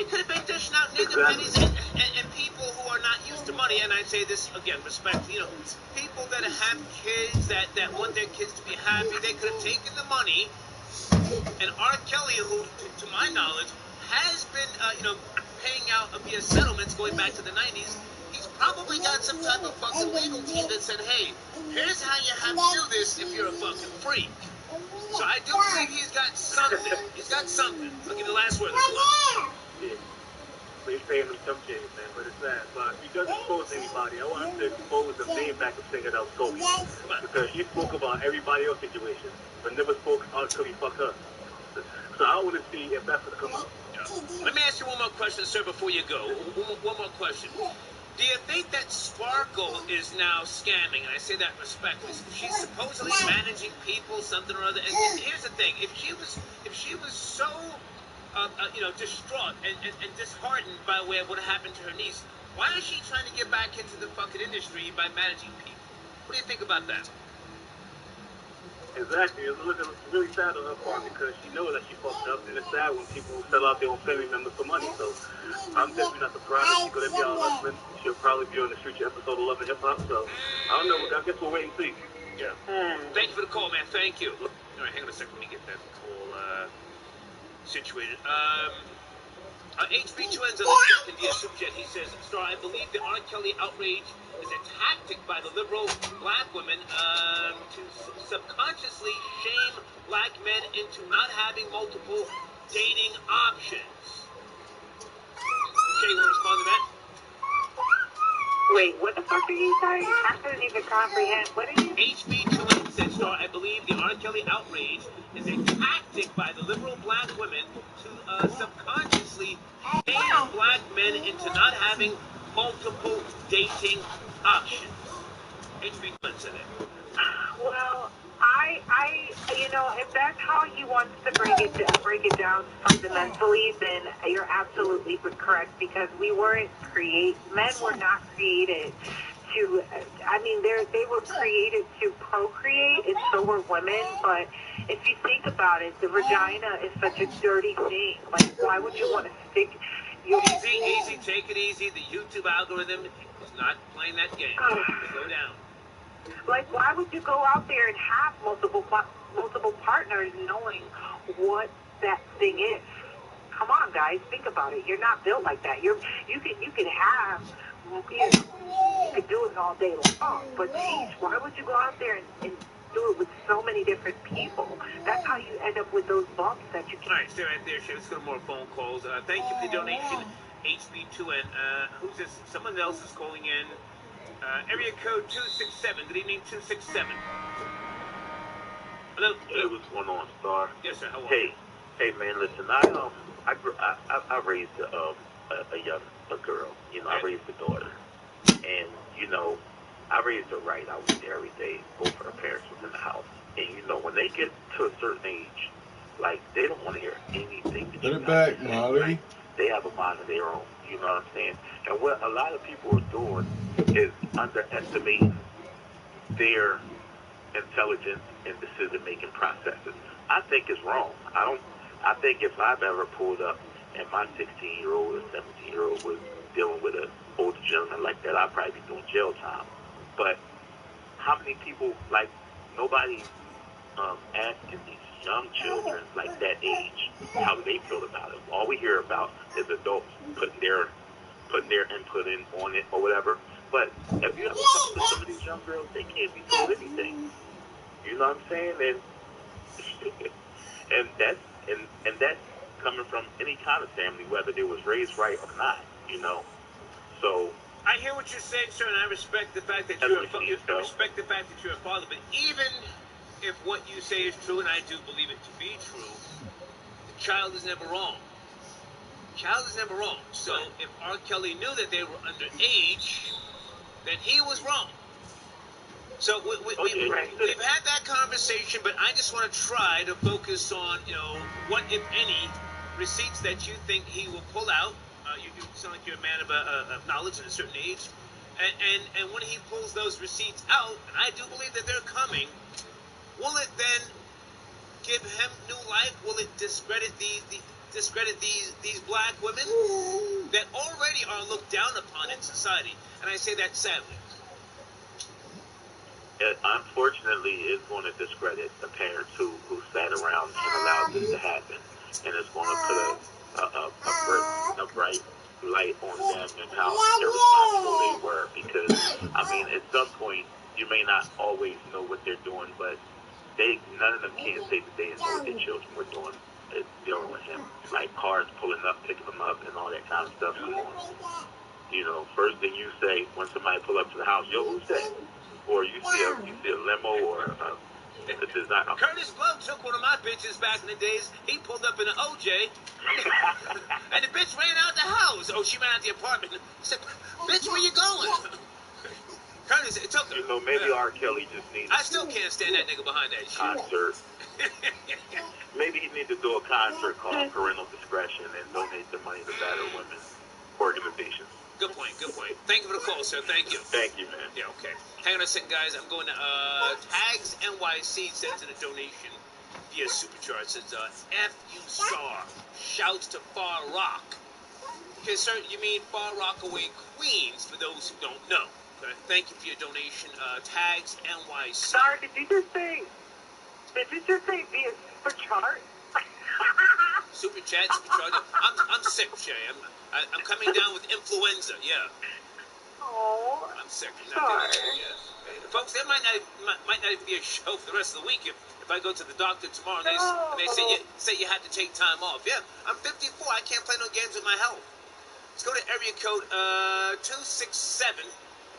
You could have been dishing out nigga pennies and people who are not used to money, and I say this again, respect, people that have kids that want their kids to be happy, they could have taken the money, and R. Kelly, who, to my knowledge, has been, paying out via settlements going back to the 90s, he's probably got some type of fucking legal team that said, hey, here's how you have to do this if you're a fucking freak. So I do believe he's got something. He's got something. I'll give you the last word. Yeah. So he's paying him some shit, man, but it's sad. But he doesn't expose anybody. I want him to expose the main backup singer that was Kobe. Because she spoke about everybody else's situation, but never spoke until he fucked her. So I want to see if that's going to come out. Yeah. Let me ask you one more question, sir, before you go. One more question. Do you think that Sparkle is now scamming? And I say that respectfully. She's supposedly managing people, something or other. And here's the thing: if she was so, distraught and disheartened by what happened to her niece, why is she trying to get back into the fucking industry by managing people? What do you think about that? Exactly. It's looking really sad on her part because she knows that she fucked up, and it's sad when people sell out their own family members for money. So I'm definitely not surprised if she could have been on Husband. She'll probably be on the future episode of Love and Hip Hop. So I don't know. I guess we'll wait and see. Yeah. Thank you for the call, man. Thank you. All right, hang on a second. Let me get that call situated. HB2N's on the second via subjet. He says, Star, I believe the R. Kelly outrage is a tactic by the liberal black women to subconsciously shame black men into not having multiple dating options. Okay, you want to respond to that? Wait, what the fuck are you saying? I couldn't even comprehend. What are you? HB2N said, Star, I believe the R. Kelly outrage is a tactic by the liberal black women to subconsciously shame black men into not having multiple dating options. HB2N said it. Well, if that's how he wants to break it down fundamentally, then you're absolutely correct, because men were not created to, they were created to procreate, and so were women, but if you think about it, the vagina is such a dirty thing. Like, why would you want to stick... Easy, take it easy. The YouTube algorithm is not playing that game. Go down. Like, why would you go out there and have multiple partners knowing what that thing is? Come on, guys, think about it. You're not built like that. You can have, you could do it all day long, but geez, why would you go out there and do it with so many different people? That's how you end up with those bumps that you can. All right, stay right there, Shay. Let's go to more phone calls. Thank you for the donation, HB2N. Who's this? Someone else is calling in. Area code 267. Good evening, 267. Hello. Hey, what's going on, Star? Yes, sir. How are you? Hey, man. Listen, I raised a girl. I raised a daughter, and I raised her right. I was there every day. Both of her parents was in the house, and when they get to a certain age, like, they don't want to hear anything. Put it back, Molly. Like, they have a mind of their own. You know what I'm saying? And what a lot of people are doing is underestimating their intelligence and decision-making processes. I think it's wrong. I think if I've ever pulled up and my 16-year-old or 17-year-old was dealing with an older gentleman like that, I'd probably be doing jail time. But how many people, like, nobody's asking these young children, like that age, how do they feel about it? All we hear about is adults putting their input in on it or whatever. But if you ever talk to some of these young girls, they can't be told anything. You know what I'm saying? And that's coming from any kind of family, whether they was raised right or not. So I hear what you're saying, sir, and I respect the fact that you're a father. But even if what you say is true, and I do believe it to be true, the child is never wrong. So if R. Kelly knew that they were underage, then he was wrong. So we've had that conversation, but I just want to try to focus on, what, if any, receipts that you think he will pull out. You sound like you're a man of knowledge at a certain age. And when he pulls those receipts out, and I do believe that they're coming, will it then give him new life? Will it discredit discredit these black women that already are looked down upon in society, and I say that sadly. Unfortunately, it's going to discredit the parents who sat around and allowed this to happen, and it's going to put a bright light on them and how irresponsible they were. Because I mean, at some point, you may not always know what they're doing, but none of them can say that they didn't know what their children were doing, dealing with him, like cars pulling up, picking them up, and all that kind of stuff. You know, first thing you say when somebody pull up to the house, yo, who's that? Or you see a limo or a design. Curtis Blow took one of my bitches back in the days. He pulled up in an OJ, and the bitch ran out the house. Oh, she ran out the apartment. I said, bitch, where you going? Curtis, it took her. You know, maybe R. Kelly just needs I still can't stand that nigga behind that shit. Concert. Maybe he needs to do a concert called Parental Discretion and donate the money to Battered Women's organizations. Good point, good point. Thank you for the call, sir. Thank you. Thank you, man. Yeah, okay. Hang on a second, guys. I'm going to Tags NYC sends in a donation via Supercharge. It says, F you star. Shouts to Far Rock. Okay, sir, you mean Far Rockaway, Queens, for those who don't know. Okay? Thank you for your donation. Tags NYC. Sorry, did you just say via Supercharge? Super chat, Supercharge. I'm sick, Shay. I'm coming down with influenza. Yeah. Oh, I'm sick. I'm sorry. not feeling good. Yeah. Folks, there might not even be a show for the rest of the week if I go to the doctor tomorrow and they say you have to take time off. Yeah, I'm 54. I can't play no games with my health. Let's go to area code 267.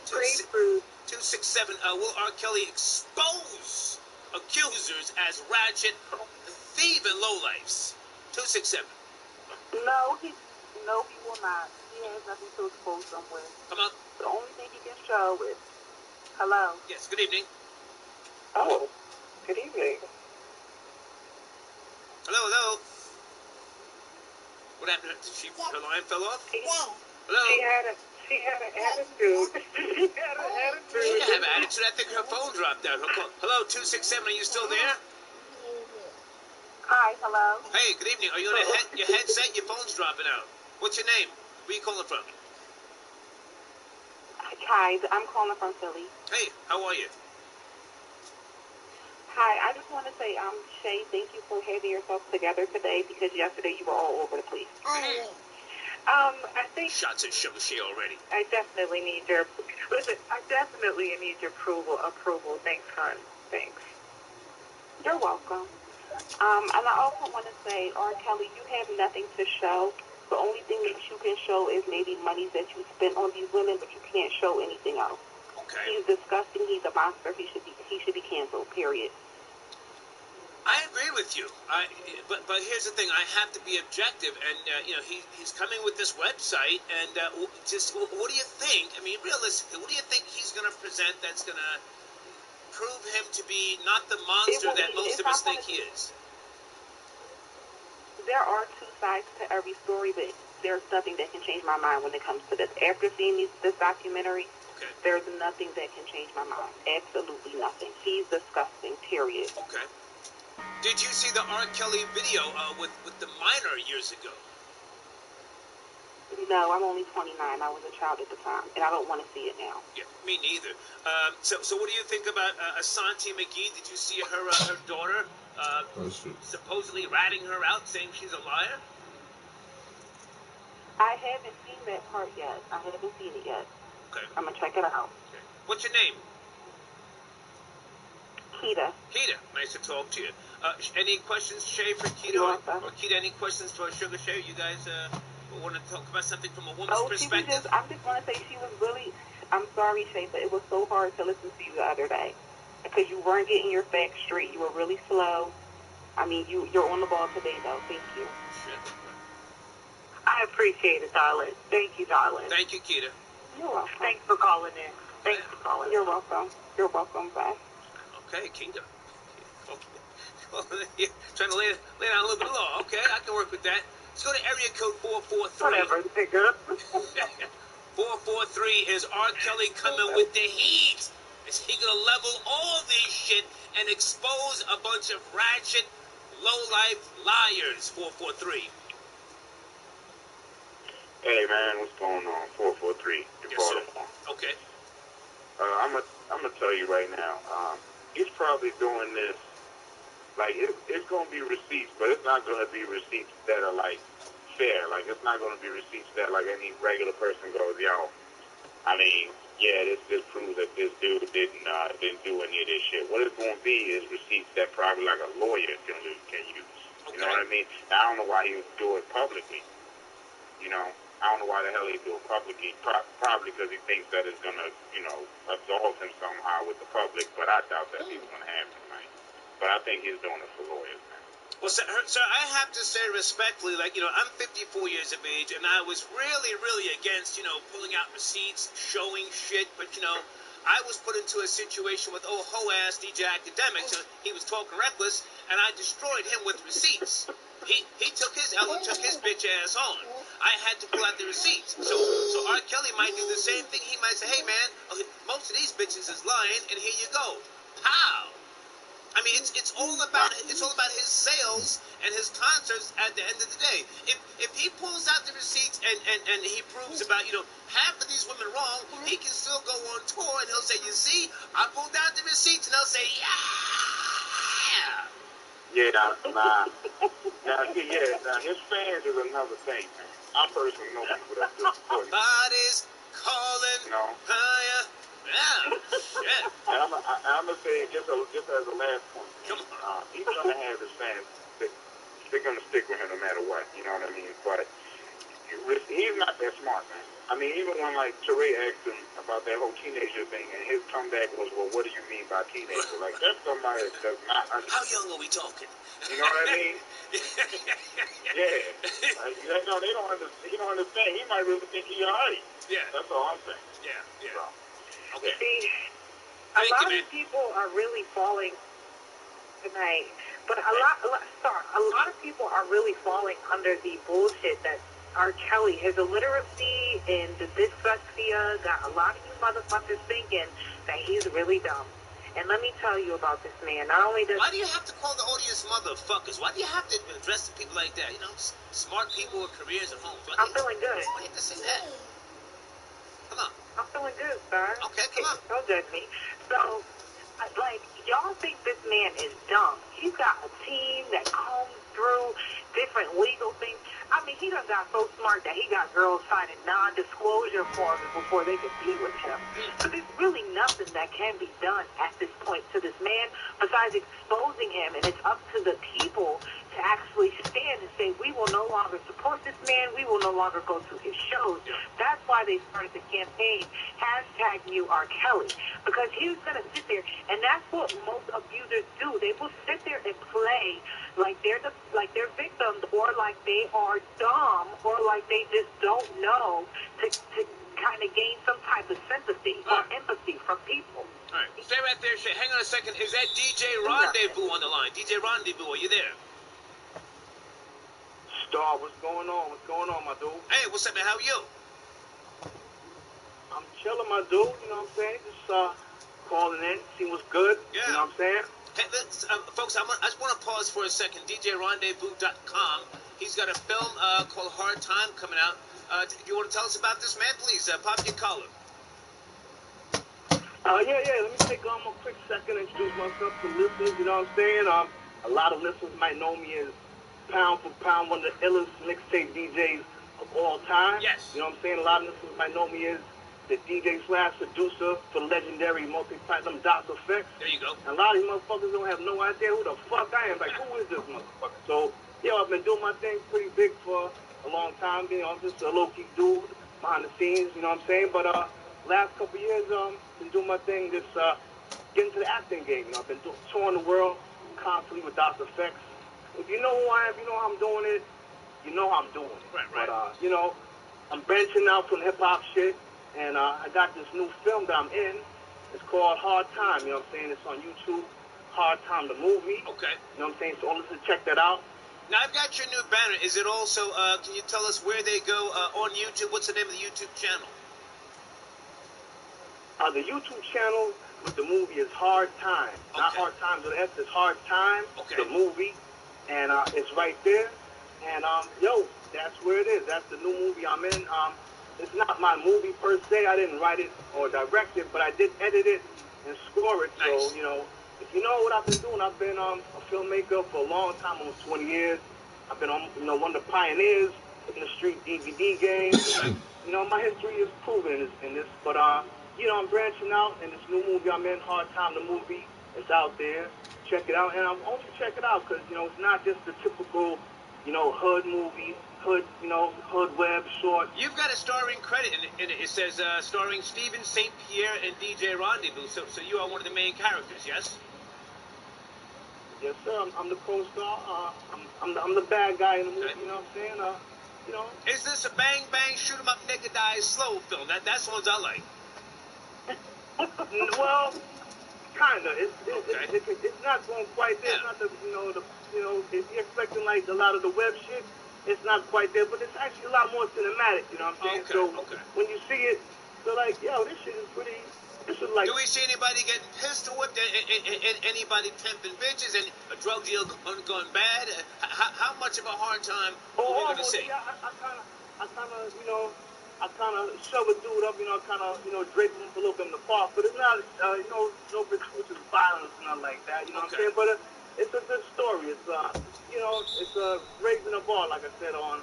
267. Will R. Kelly expose accusers as ratchet, thieving lowlifes? 267. No, he will not. He has nothing to expose them with. Come on. The only thing he can show is, hello. Yes, good evening. Oh, good evening. Hello. What happened? Her line fell off? Hello? She had an attitude. She had an attitude. She didn't have an attitude. I think her phone dropped out. Hello, 267. Are you still there? Hi, hello. Hey, good evening. Are you on your headset? Your phone's dropping out. What's your name? Where you calling from? Hi, I'm calling from Philly. Hey, how are you? Hi, I just want to say, Shay, thank you for having yourself together today because yesterday you were all over the place. I think Shots at Sugar Shay already. I definitely need your approval. Thanks, hon. Thanks. You're welcome. And I also want to say, R. Kelly, you have nothing to show. The only thing that you can show is maybe money that you spent on these women, but you can't show anything else. Okay. He's disgusting. He's a monster. He should be canceled. Period. I agree with you. But here's the thing. I have to be objective, and he's coming with this website, and what do you think? I mean, realistically, what do you think he's going to present that's going to prove him to be not the monster that most of us think he is? There are two sides to every story, but there's nothing that can change my mind when it comes to this. After seeing this documentary, there's nothing that can change my mind. Absolutely nothing. He's disgusting, period. Okay. Did you see the R. Kelly video with the minor years ago? No, I'm only 29. I was a child at the time, and I don't want to see it now. Yeah, me neither. So what do you think about Asante McGee? Did you see her daughter supposedly ratting her out, saying she's a liar? I haven't seen that part yet. I haven't seen it yet. Okay. I'm going to check it out. Okay. What's your name? Keita. Keita, nice to talk to you. Any questions, Shay, for Keita? Or Keita, any questions for Sugar Shay? You guys want to talk about something from a woman's perspective? I just want to say she was really, I'm sorry, Shay, but it was so hard to listen to you the other day. Because you weren't getting your facts straight. You were really slow. I mean, you're on the ball today, though. Thank you. Shit. I appreciate it, darling. Thank you, darling. Thank you, Keita. You're welcome. Thanks for calling in. Thanks for calling in. You're welcome. You're welcome. Bye. Okay, Keita. Okay. Trying to lay down a little bit of law. Okay, I can work with that. Let's go to area code 443. Whatever, nigga. 443 is R. Kelly coming with the heat. Is he going to level all this shit and expose a bunch of ratchet, low-life liars? 443. Hey man, what's going on? 443 in Yes, Baltimore. sir. Okay. I'm gonna tell you right now. He's probably doing this. Like it's gonna be receipts, but it's not gonna be receipts that are like fair. Like it's not gonna be receipts that like any regular person goes, yo. I mean, yeah, this proves that this dude didn't do any of this shit. What it's gonna be is receipts that probably like a lawyer can use. You know what I mean? Now, I don't know why he would do it publicly. You know, I don't know why the hell he do it publicly. Probably because he thinks that it's gonna, absolve him somehow with the public. But I doubt that he's gonna happen, man. But I think he's doing it for lawyers, man. Well, sir, I have to say respectfully, like, I'm 54 years of age, and I was really, really against, pulling out receipts, showing shit, but, I was put into a situation with old hoe-ass DJ Academic, so he was talking reckless, and I destroyed him with receipts. He took his L and took his bitch ass on. I had to pull out the receipts. So R. Kelly might do the same thing. He might say, hey, man, most of these bitches is lying, and here you go. Pow! I mean, it's all about his sales and his concerts at the end of the day. If he pulls out the receipts and he proves about half of these women wrong, he can still go on tour and he'll say, you see, I pulled out the receipts, and they'll say, yeah. Now, his fans is another thing, man. I personally know people that do support him. Body's calling. Higher. Yeah. Shit. And I'm gonna say just as a last point. Come on. He's gonna have his fans. They're gonna stick with him no matter what. You know what I mean? But he's not that smart, man. I mean, even when like Teray asked him about that whole teenager thing, and his comeback was, "Well, what do you mean by teenager?" Like that's somebody that does not understand. How young are we talking? You know what I mean? Yeah. Like, they don't understand. He don't understand. He might really think he's alright. Yeah. That's all I'm saying. Yeah. So, Okay. See, a lot of people are really falling tonight, but a lot of people are really falling under the bullshit that R. Kelly, his illiteracy and the dyslexia got a lot of you motherfuckers thinking that he's really dumb. And let me tell you about this man. Not only does... Why do you have to call the audience motherfuckers? Why do you have to address the people like that? Smart people with careers at home. I'm feeling good. Why do you have to say that? Come on. I'm feeling good, sir. Okay, come on. Don't judge me. So, y'all think this man is dumb. He's got a team that combs through different legal things. I mean, he done got so smart that he got girls signing non-disclosure forms before they could be with him. So there's really nothing that can be done at this point to this man besides exposing him, and it's up to the people to actually stand and say, we will no longer support this man, we will no longer go to his shows. That's why they started the campaign, #YouRKelly, because he was going to sit there, and that's what most abusers do. They will sit there and play like they're victims, or like they are dumb, or like they just don't know to kind of gain some type of sympathy or empathy from people. All right, stay right there, Shay. Hang on a second. Is that DJ Rendezvous on the line? DJ Rendezvous, are you there? Star, what's going on? What's going on, my dude? Hey, what's up, man? How are you? I'm chilling, my dude. You know what I'm saying? Just calling in, see what's good. Yeah. You know what I'm saying? Hey, folks, I just want to pause for a second. DJRendezvous.com. He's got a film called Hard Time coming out. Do you want to tell us about this, man? Please, pop your collar. Yeah. Let me take a quick second and introduce myself to listeners. You know what I'm saying? A lot of listeners might know me as pound for pound one of the illest mixtape DJs of all time. Yes. You know what I'm saying? A lot of listeners might know me as the DJ/producer for the legendary multi-platinum DOS Effects. There you go. And a lot of these motherfuckers don't have no idea who the fuck I am. Like, who is this motherfucker? So, I've been doing my thing pretty big for a long time. You know, I'm just a low-key dude behind the scenes, you know what I'm saying? But last couple of years, been doing my thing, just getting to the acting game. You know, I've been touring the world constantly with DOS Effects. If you know who I am, you know how I'm doing it, you know how I'm doing it. Right. But, I'm branching out from hip-hop shit, and I got this new film that I'm in. It's called Hard Time, you know what I'm saying? It's on YouTube, Hard Time, the movie. Okay. You know what I'm saying? So listeners, check that out. Now, I've got your new banner. Is it also, can you tell us where they go on YouTube? What's the name of the YouTube channel? The YouTube channel with the movie is Hard Time. Okay. Not Hard Time with an S, it's Hard Time, the movie. And it's right there. And yo, that's where it is. That's the new movie I'm in. It's not my movie per se. I didn't write it or direct it, but I did edit it and score it. Nice. So, you know, if you know what I've been doing, I've been a filmmaker for a long time, almost 20 years. I've been one of the pioneers in the street DVD game. You know, my history is proven in this. But, you know, I'm branching out in this new movie I'm in, Hard Time, the movie. It's out there. Check it out. And I want you to check it out because, you know, it's not just the typical, you know, hood movie, hood web short. You've got a starring credit in it. It says starring Stephen St. Pierre and DJ Rendezvous. So you are one of the main characters, yes? Yes, sir. I'm the co-star. I'm the bad guy in the movie. Okay. You know what I'm saying? You know. Is this a bang bang shoot 'em up nigga die slow film? That's the ones I like. Well, kinda. Okay. It's not going quite there. It's not if you're expecting like a lot of the web shit, it's not quite there. But it's actually a lot more cinematic. You know what I'm saying? Okay. When you see it, you're like, yo, this shit is pretty. This is like. Do we see anybody getting pistol whipped? Anybody pimping bitches? And a drug deal going bad? How much of a hard time are we going to see? Yeah, I kind of shove a dude up, drape him a little bit in the park, but it's not, no gratuitous violence, nothing like that, you know what I'm saying? But it's a good story. It's, it's raising the bar, like I said, on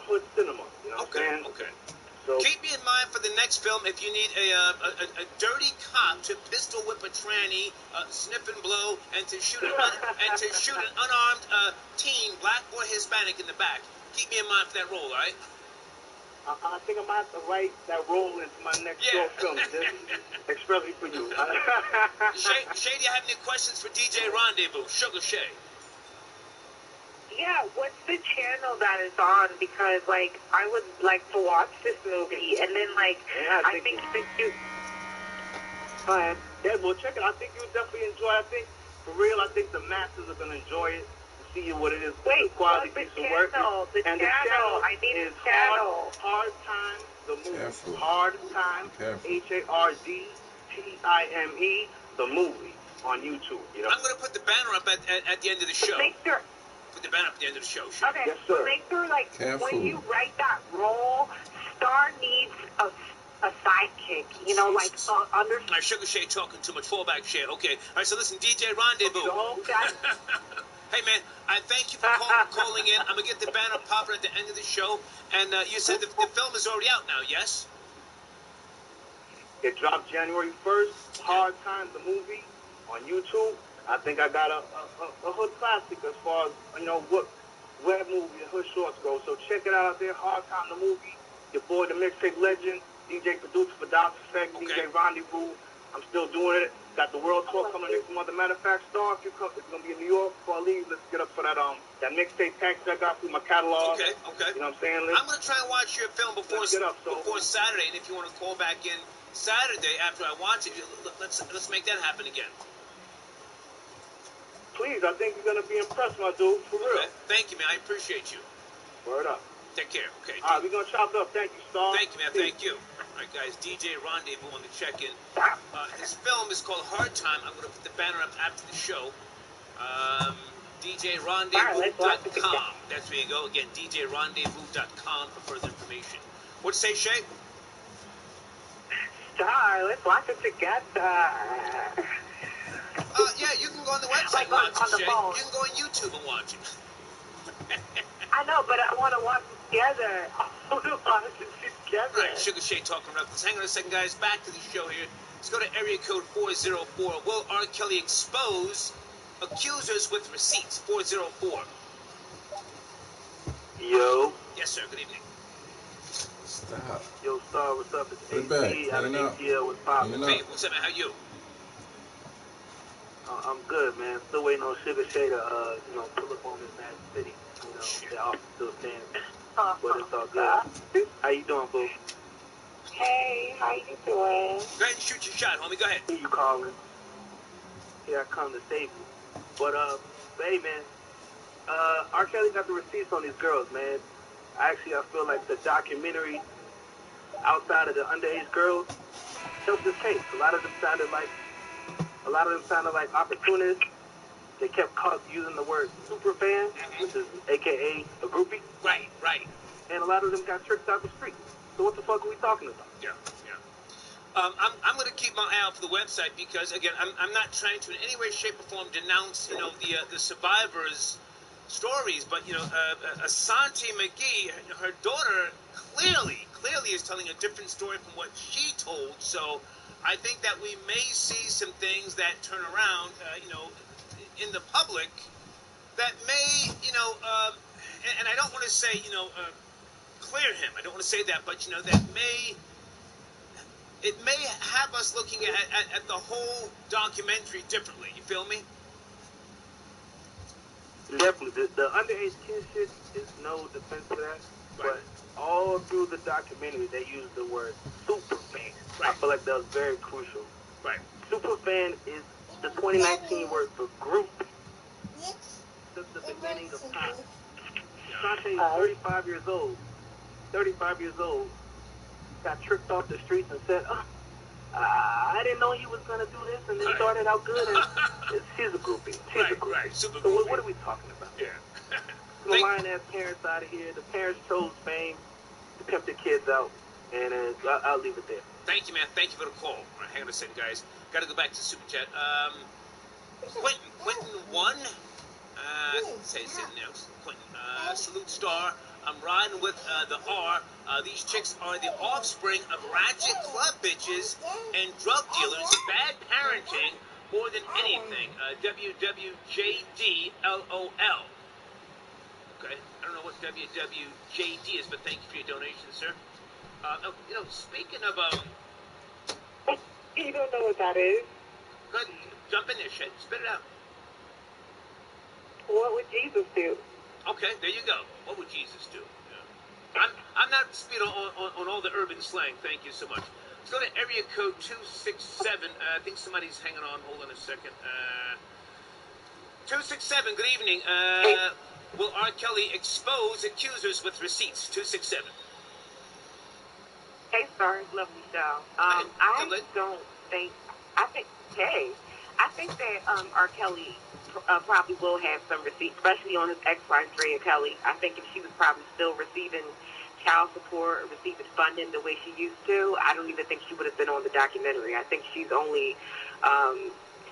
hood cinema, you know what I'm saying? Okay. So, keep me in mind for the next film if you need a dirty cop to pistol whip a tranny, snip and blow, and to shoot an unarmed teen, black or Hispanic, in the back. Keep me in mind for that role, all right? I think I might have to write that role into my next short film, especially for you. Shay, do you have any questions for DJ Rendezvous? Sugar Shay. Yeah, what's the channel that is on? Because, like, I would like to watch this movie, and then, like, I think that you... Go ahead. Yeah, well, check it. I think you'll definitely enjoy it. I think, for real, I think the masses are going to enjoy it, see what it is. Wait, quality what's the piece of work. channel? The channel. I need the channel. Hard Time, the movie. Careful. Hard Time, Careful. HARDTIME, the movie on YouTube. You know? I'm going to put the banner up at the end of the show. Make sure... Put the banner up at the end of the show. Sure. Okay, yes, sir. make sure, like, Careful. when you write that role, Star needs a sidekick, you know, like, under... My Sugar Shay talking too much. Fallback Shay. Okay. All right, so listen, DJ Rendezvous. Hey, man, I thank you for calling in. I'm going to get the banner popping at the end of the show. And you said the film is already out now, yes? It dropped January 1st, Hard Time, the movie, on YouTube. I think I got a hood classic as far as, what web movie and hood shorts go. So check it out there, Hard Time, the movie. Your boy, the mixtape legend, DJ producer for Docs Effect, DJ Rendezvous. I'm still doing it. Got the world tour coming next month. As a matter of fact, Star, if you come, it's going to be in New York before I leave. Let's get up for that mixtape package I got through my catalog. Okay. You know what I'm saying? I'm going to try and watch your film before Saturday. And if you want to call back in Saturday after I watch it, let's make that happen again. Please, I think you're going to be impressed, my dude, for real. Okay. Thank you, man. I appreciate you. Word up. Take care. Okay. All right, we're going to chop it up. Thank you, Star. Thank you, man. Thank you. All right, guys. DJ Rendezvous on the check-in. His film is called Hard Time. I'm going to put the banner up after the show. DJRendezvous.com. That's where you go. Again, DJRendezvous.com for further information. What'd you say, Shay? Star, let's watch it together. Yeah, you can go on the website and watch it, Shay. You can go on YouTube and watch it. I know, but I want to watch it together. I want to watch it together. All right, Sugar Shay talking reckless. Hang on a second, guys. Back to the show here. Let's go to area code 404. Will R. Kelly expose accusers with receipts? 404. Yo. Yes, sir. Good evening. Stop. Yo, Star, what's up? It's Put it back. AC out of Hang up. ATL with Pop. Hey, what's up, man? How you? I'm good, man. Still waiting on Sugar Shay to, pull up on this Mad City. The office still standing. But it's all good. How you doing, boo? Hey, how you doing? Go ahead and shoot your shot, homie. Go ahead. Who you calling? Here I come to save you. But, hey, man, R. Kelly got the receipts on these girls, man. I feel like the documentary outside of the underage girls helped his case. A lot of them sounded like opportunists. they kept using the word super fan, which is AKA a groupie. Right. And a lot of them got tricked out the street. So what the fuck are we talking about? Yeah. I'm going to keep my eye out for the website because, again, I'm not trying to in any way, shape, or form denounce, the survivors' stories. But, Asante McGee, her daughter, clearly is telling a different story from what she told. So I think that we may see some things that turn around, in the public that may, and I don't want to say, clear him. I don't want to say that, but, that it may have us looking at the whole documentary differently. You feel me? Definitely. The underage kid shit is no defense to that. Right. But all through the documentary, they use the word super fan. Right. I feel like that was very crucial. Right. Super fan is the 2019 word for group since the beginning of time. Sante is 35 years old. 35 years old. Got tricked off the streets and said, I didn't know he was going to do this, and it started out good, and she's a groupie. She's a groupie. Right. Super so groupie. What are we talking about? Yeah. The lying-ass parents out of here. The parents chose fame to pimp their kids out, and I'll leave it there. Thank you, man. Thank you for the call. All right, hang on a second, guys. Got to go back to Super Chat. Quentin 1. Say it now. Quentin. Salute Star. I'm riding with the R. These chicks are the offspring of ratchet club bitches and drug dealers. Bad parenting more than anything. WWJDLOL. Okay. I don't know what WWJD is, but thank you for your donation, sir. Speaking of You don't know what that is? go ahead, jump in there, shit. Spit it out. What would Jesus do? Okay, there you go. What would Jesus do? Yeah. I'm not speaking on all the urban slang. Thank you so much. Let's go to area code 267. I think somebody's hanging on. Hold on a second. 267. Good evening. Will R. Kelly expose accusers with receipts? 267. Hey, Star, lovely show. I think that R. Kelly probably will have some receipts, especially on his ex-wife, Drea Kelly. I think if she was probably still receiving child support or receiving funding the way she used to, I don't even think she would have been on the documentary. I think she's only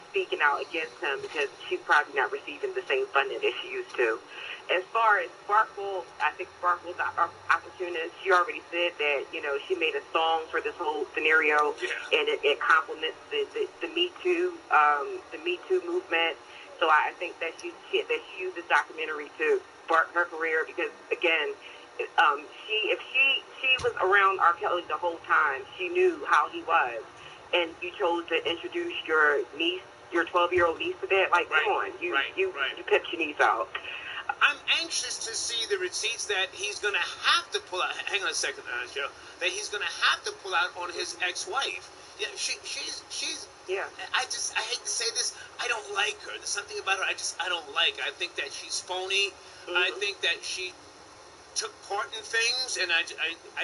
speaking out against him because she's probably not receiving the same funding that she used to. As far as Sparkle, I think Sparkle's opportunist. She already said that, she made a song for this whole scenario, and it complements the Me Too, movement. So I think that she used this documentary to spark her career because, again, if she was around R. Kelly the whole time, she knew how he was, and you chose to introduce your niece, your 12-year-old niece to that. Like, come on, you picked your niece out. I'm anxious to see the receipts that he's going to have to pull out. Hang on a second, Joe. That he's going to have to pull out on his ex-wife. Yeah, she's. Yeah. I hate to say this. I don't like her. There's something about her I don't like. I think that she's phony. Mm-hmm. I think that she took part in things, and I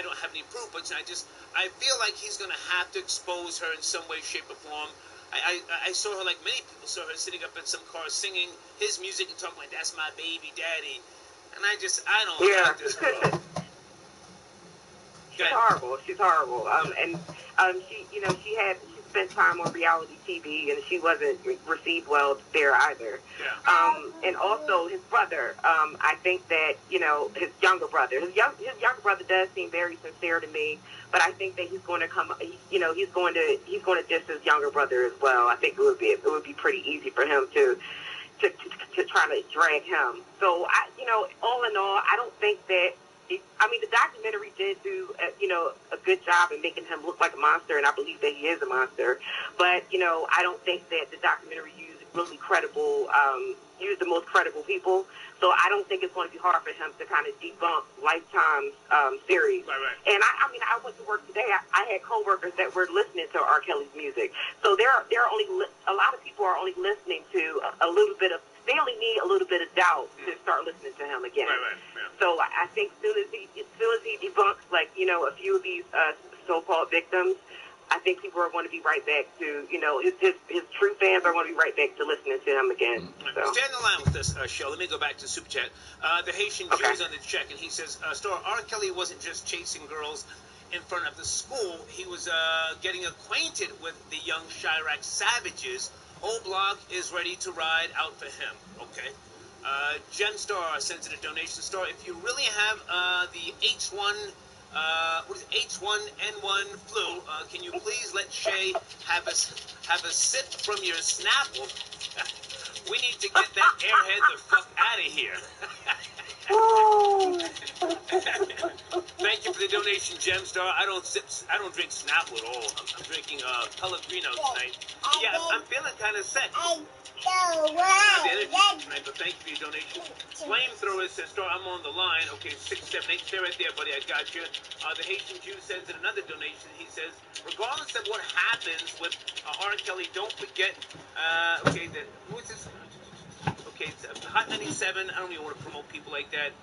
don't have any proof, but I feel like he's going to have to expose her in some way, shape, or form. I saw her, like many people saw her, sitting up in some car singing his music and talking like, that's my baby daddy. And I don't like this girl. She's horrible. She spent time on reality TV, and she wasn't received well there either. Yeah. And also his brother. I think that his younger brother. His younger brother does seem very sincere to me, but I think that he's going to come. He's going to diss his younger brother as well. I think it would be pretty easy for him to try to drag him. So all in all, I don't think that. The documentary did do, a good job in making him look like a monster, and I believe that he is a monster. But, I don't think that the documentary used the most credible people. So I don't think it's going to be hard for him to kind of debunk Lifetime's series. Right. And I went to work today. I had coworkers that were listening to R. Kelly's music. So there are only a lot of people are only listening to a little bit of. They only need a little bit of doubt to start listening to him again. Right. Yeah. So I think as soon as he debunks, a few of these so-called victims, I think people are going to be right back to, his true fans are going to be right back to listening to him again. So. Stay on the line with this show. Let me go back to Super Chat. The Haitian Jew's on the check, and he says, Star, R. Kelly wasn't just chasing girls in front of the school. He was getting acquainted with the young Chirac savages. Whole block is ready to ride out for him. Okay. Gem Star sends in a donation. Star, if you really have the H1... H1N1 flu. Can you please let Shay have a sip from your Snapple? We need to get that airhead the fuck out of here. Thank you for the donation, Gemstar. I don't drink Snapple at all. I'm drinking Pellegrino tonight. Yeah, I'm feeling kind of sick. Not the energy tonight, but thank you for your donation. Flamethrower says, Star, I'm on the line. Okay, 678. Stay right there, buddy. I got you. The Haitian Jew sends in another donation. He says, regardless of what happens with R. Kelly, don't forget, who is this? Okay, it's Hot 97. I don't even want to promote people like that.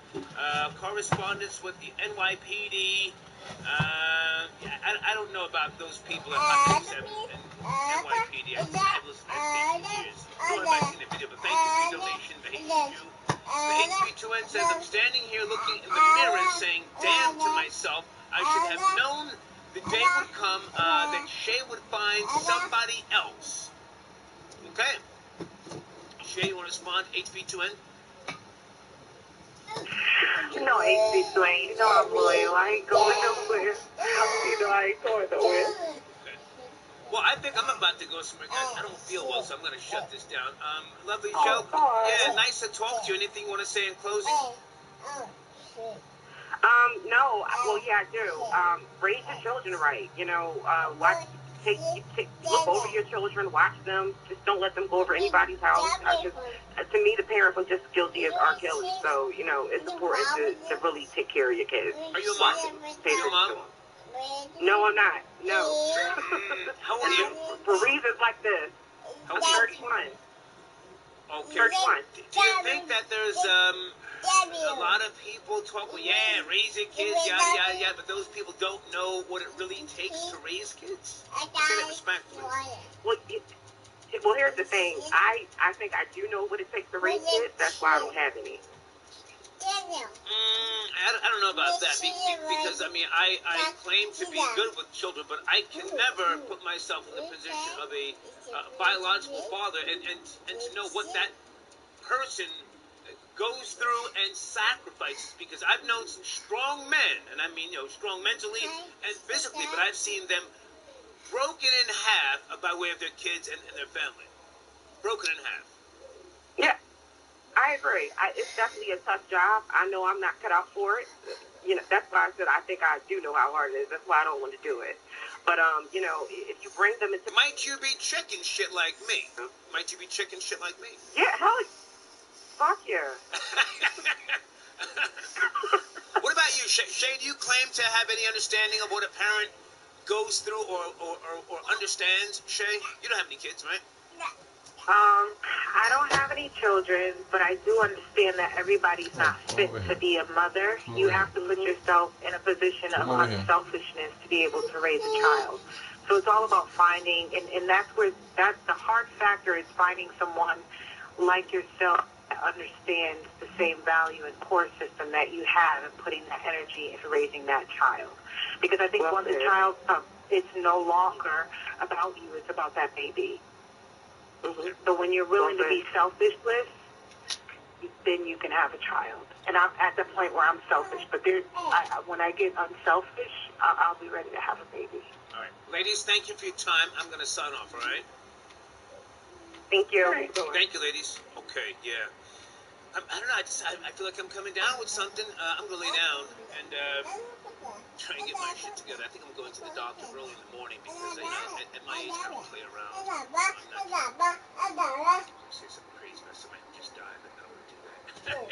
Correspondence with the NYPD. I don't know about those people at Hot 97 and NYPD. I haven't listened to that station in years. Nor have I seen the video, but thank you for your donation, the Haitian Jew. The HB2N says, I'm standing here looking in the mirror saying, damn to myself, I should have known the day would come that Shay would find somebody else. Okay. Shay, you want to respond? HB2N? HB2N, I'm loyal. I ain't going nowhere. I ain't going nowhere. Okay. Well, I think I'm about to go somewhere. I don't feel well, so I'm going to shut this down. Lovely show. Yeah, nice to talk to you. Anything you want to say in closing? No. Well, yeah, I do. Raise your children right. Look over your children, watch them. Just don't let them go over anybody's house. To me, the parents are just as guilty as R. Kelly. So, it's important to really take care of your kids. Are you a mom? Are you a mom? No, I'm not. No. How old are you? For reasons like this. I'm 31. Okay. 31. Do you think that there's a lot of people talk, well, yeah, raise your kids, yada, yada, yada, but those people don't know what it really takes to raise kids? Say that respectfully. Well, here's the thing. I think I do know what it takes to raise kids. That's why I don't have any. I don't know about that, because, I claim to be good with children, but I can never put myself in the position of a biological father and to know what that person goes through and sacrifices, because I've known some strong men, and I mean, strong mentally and physically, but I've seen them broken in half by way of their kids and their family. Broken in half. Yeah. I agree. It's definitely a tough job. I know I'm not cut out for it. That's why I said I think I do know how hard it is. That's why I don't want to do it. But, if you bring them into... Might you be chicken shit like me? Might you be chicken shit like me? Yeah, hell fuck yeah. What about you, Shay? Shay, do you claim to have any understanding of what a parent goes through or understands, Shay? You don't have any kids, right? I don't have any children, but I do understand that everybody's not fit to be a mother. You have to put yourself in a position of unselfishness to be able to raise a child. So it's all about finding, and that's the hard factor is finding someone like yourself that understands the same value and core system that you have and putting that energy into raising that child. Because I think once the child comes, it's no longer about you, it's about that baby. Mm-hmm. So when you're willing to be selfishless, then you can have a child. And I'm at the point where I'm selfish. But when I get unselfish, I'll be ready to have a baby. All right. Ladies, thank you for your time. I'm going to sign off, all right? Thank you. Thank you, ladies. Okay, yeah. I don't know. I feel like I'm coming down with something. I'm going to lay down and try and get my shit together. I think I'm going to the doctor early in the morning because, at my age, I don't play around. I'm not say something crazy, but somebody just died, but I don't want to do that.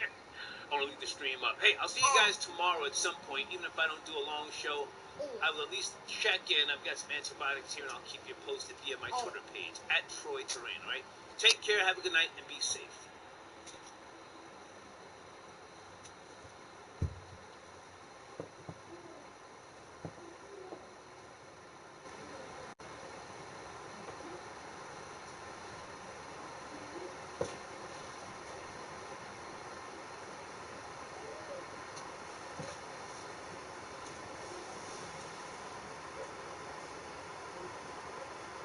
I want to leave the stream up. Hey, I'll see you guys tomorrow at some point. Even if I don't do a long show, I will at least check in. I've got some antibiotics here, and I'll keep you posted via my Twitter page, @TroyTerrain, all right? Take care, have a good night, and be safe.